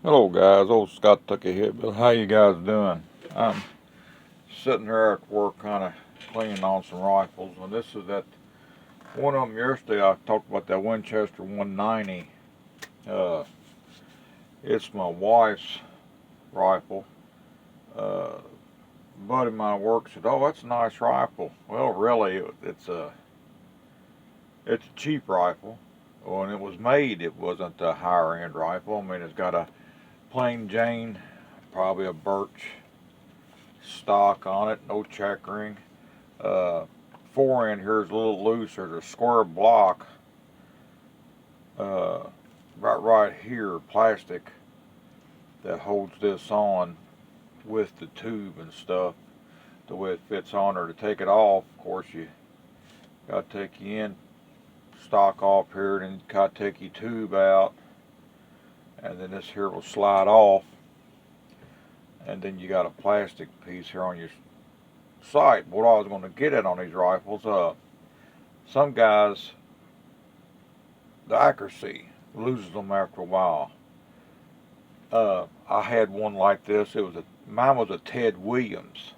Hello guys, old Scott took a hit, but how you guys doing? I'm sitting here at work kind of cleaning on some rifles, and this is that one of them yesterday I talked about that Winchester 190. Uh, it's my wife's rifle. Uh, buddy of mine at work said, "Oh, that's a nice rifle." Well, really, it's a cheap rifle. When it was made, it wasn't a higher end rifle. I mean, it's got a plain Jane, probably a birch stock on it, no checkering. Uh, Fore end here is a little loose. There's a square block uh, right here, plastic, that holds this on with the tube and stuff the way it fits on her. To take it off, of course, you got to take your end stock off here, and then got to take your tube out, and then this here will slide off, and then you got a plastic piece here on your sight. What I was going to get at on these rifles, some guys, the accuracy loses them after a while. I had one like this. Mine was a Ted Williams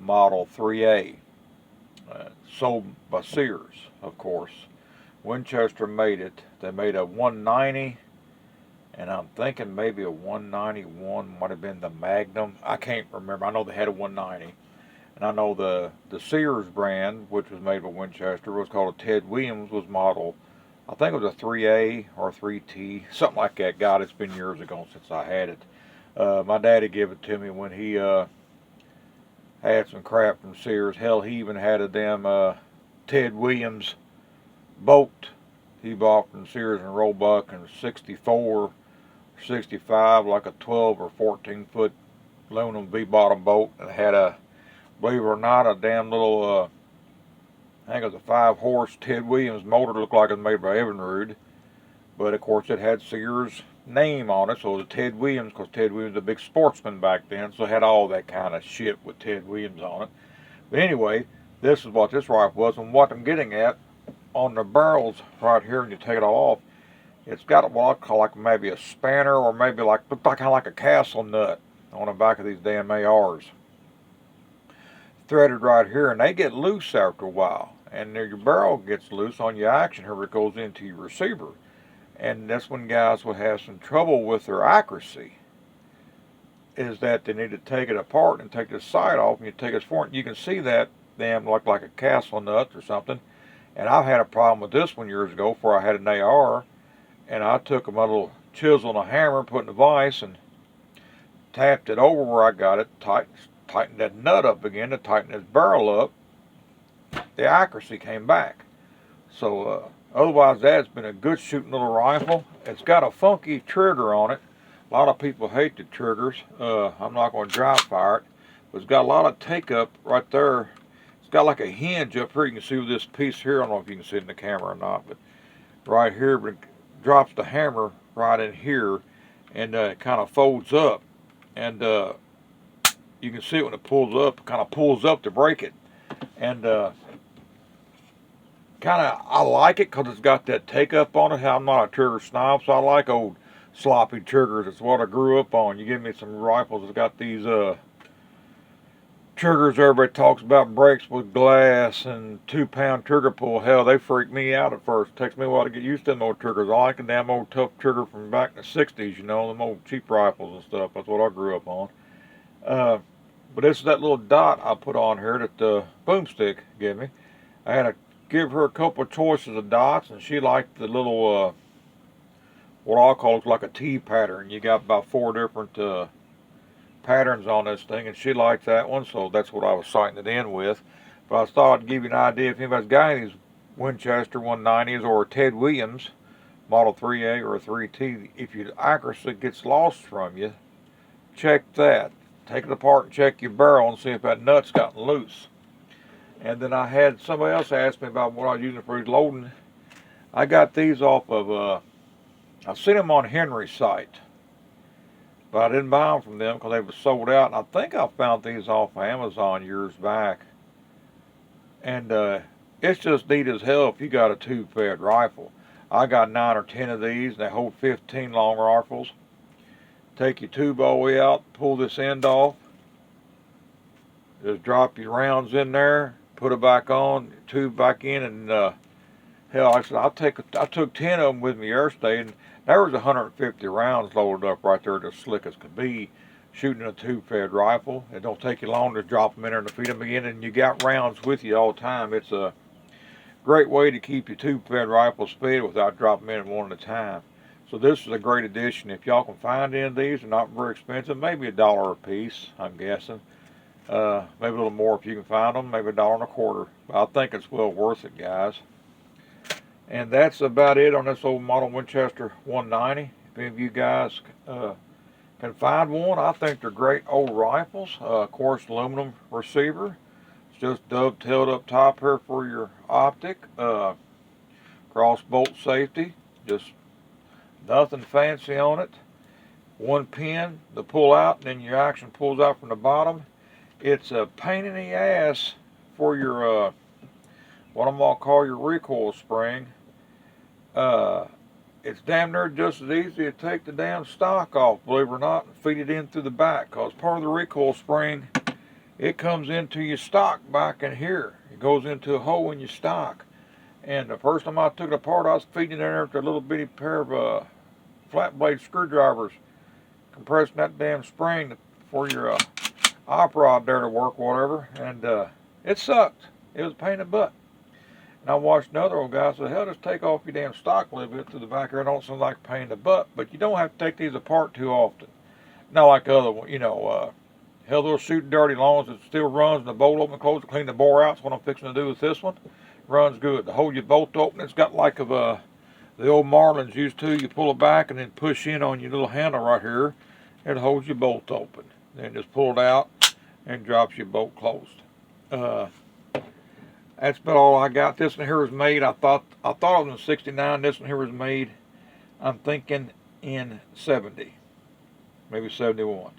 Model 3A, sold by Sears, of course. Winchester made it. They made a 190, and I'm thinking maybe a 191 might have been the Magnum. I can't remember. I know they had a 190. And I know the Sears brand, which was made by Winchester, was called a Ted Williams, was model, I think it was a 3A or 3T, something like that. God, it's been years ago since I had it. My daddy gave it to me when he had some crap from Sears. Hell, he even had a damn Ted Williams boat he bought from Sears and Roebuck in 64, 65, like a 12 or 14 foot aluminum V-bottom boat, and had a, believe it or not, a damn little, I think it was a 5-horse Ted Williams motor. Looked like it was made by Evinrude. But of course it had Sears' name on it, so it was Ted Williams, because Ted Williams was a big sportsman back then, so it had all that kind of shit with Ted Williams on it. But anyway, this is what this rifle was, and what I'm getting at, on the barrels right here, when you take it all off, it's got what I call like maybe a spanner, or maybe like, looked like kind of like a castle nut on the back of these damn ARs. Threaded right here, and they get loose after a while, and your barrel gets loose on your action here, it goes into your receiver, and that's when guys will have some trouble with their accuracy, is that they need to take it apart and take the sight off, and you take it forward, you can see that damn like a castle nut or something. And I've had a problem with this one years ago, before I had an AR, and I took my little chisel and a hammer, put in a vise, and tapped it over where I got it, tightened that nut up again to tighten this barrel up. The accuracy came back. So otherwise, that's been a good shooting little rifle. It's got a funky trigger on it. A lot of people hate the triggers. I'm not going to dry fire it, but it's got a lot of take up right there. It's got like a hinge up here. You can see this piece here. I don't know if you can see it in the camera or not, but right here, but it drops the hammer right in here, and it kind of folds up, and you can see it when it pulls up. It kind of pulls up to break it, and I like it because it's got that take up on it. I'm not a trigger snob, so I like old sloppy triggers. It's what I grew up on. You give me some rifles that's got these triggers everybody talks about, breaks with glass and 2-pound trigger pull. Hell, they freak me out at first. It takes me a while to get used to them old triggers. I like a damn old tough trigger from back in the 60s, you know, them old cheap rifles and stuff. That's what I grew up on. But this is that little dot I put on here that the boomstick gave me. I had to give her a couple of choices of dots, and she liked the little, what I'll call it like a T pattern. You got about 4 different patterns on this thing, and she liked that one, so that's what I was sighting it in with. But I thought I'd give you an idea if anybody's got any of these Winchester 190s or a Ted Williams Model 3A or a 3T. If your accuracy gets lost from you, check that. Take it apart and check your barrel and see if that nut's gotten loose. And then I had somebody else ask me about what I was using for his loading. I got these off of, I've seen them on Henry's site, but I didn't buy them from them because they were sold out. And I think I found these off of Amazon years back. And it's just neat as hell if you got a tube-fed rifle. I got 9 or 10 of these, and they hold 15 long rifles. Take your tube all the way out, pull this end off. Just drop your rounds in there, put it back on, tube back in, and hell, I said I took 10 of them with me yesterday, and there was 150 rounds loaded up right there, as slick as could be, shooting a tube-fed rifle. It don't take you long to drop them in there and feed them again, and you got rounds with you all the time. It's a great way to keep your tube-fed rifles fed without dropping them in one at a time. So this is a great addition. If y'all can find any of these, they're not very expensive, maybe $1 a piece, I'm guessing. Maybe a little more if you can find them, maybe $1.25. But I think it's well worth it, guys. And that's about it on this old model Winchester 190. If any of you guys can find one, I think they're great old rifles. Of course, aluminum receiver. It's just dovetailed up top here for your optic. Cross bolt safety. Just nothing fancy on it. One pin to pull out, and then your action pulls out from the bottom. It's a pain in the ass for your what I'm gonna call your recoil spring. It's damn near just as easy to take the damn stock off, believe it or not, and feed it in through the back, because part of the recoil spring, it comes into your stock back in here. It goes into a hole in your stock. And the first time I took it apart, I was feeding it in there with a little bitty pair of flat blade screwdrivers, compressing that damn spring for your op rod there to work, whatever, and it sucked. It was a pain in the butt. And I watched another old guy say, hell, just take off your damn stock a little bit to the back here. It don't sound like a pain in the butt, but you don't have to take these apart too often. Not like other ones, you know, hell, they'll shoot dirty as long as it still runs and the bolt open and close to clean the bore out. That's what I'm fixing to do with this one. Runs good. To hold your bolt open, it's got like of the old Marlins used to. You pull it back and then push in on your little handle right here. It holds your bolt open. Then just pull it out and drops your bolt closed. That's about all I got. This one here was made, I thought it was in 69. This one here was made, I'm thinking, in 70, maybe 71.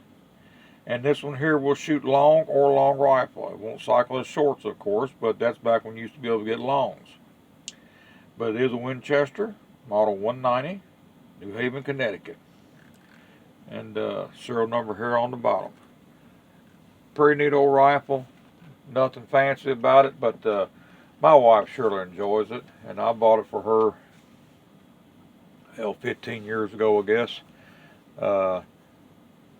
And this one here will shoot long or long rifle. It won't cycle as shorts, of course, but that's back when you used to be able to get longs. But it is a Winchester, model 190, New Haven, Connecticut. And serial number here on the bottom. Pretty neat old rifle. Nothing fancy about it, but my wife surely enjoys it, and I bought it for her, hell, 15 years ago, I guess.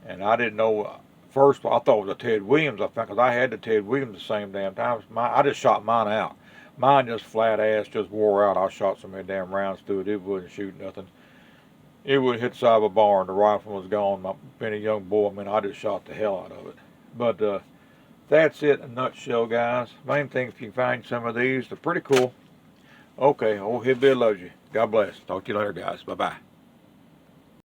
And I didn't know, first I thought it was a Ted Williams, I think, because I had the Ted Williams the same damn time. I just shot mine out. Mine just flat ass, just wore out. I shot so many damn rounds through it, it wouldn't shoot nothing. It would hit the side of a barn, the rifle was gone. Being a young boy, I mean, I just shot the hell out of it. But that's it in a nutshell, guys. Main thing, if you can find some of these, they're pretty cool. Okay, old Hillbilly loves you. God bless. Talk to you later, guys. Bye-bye.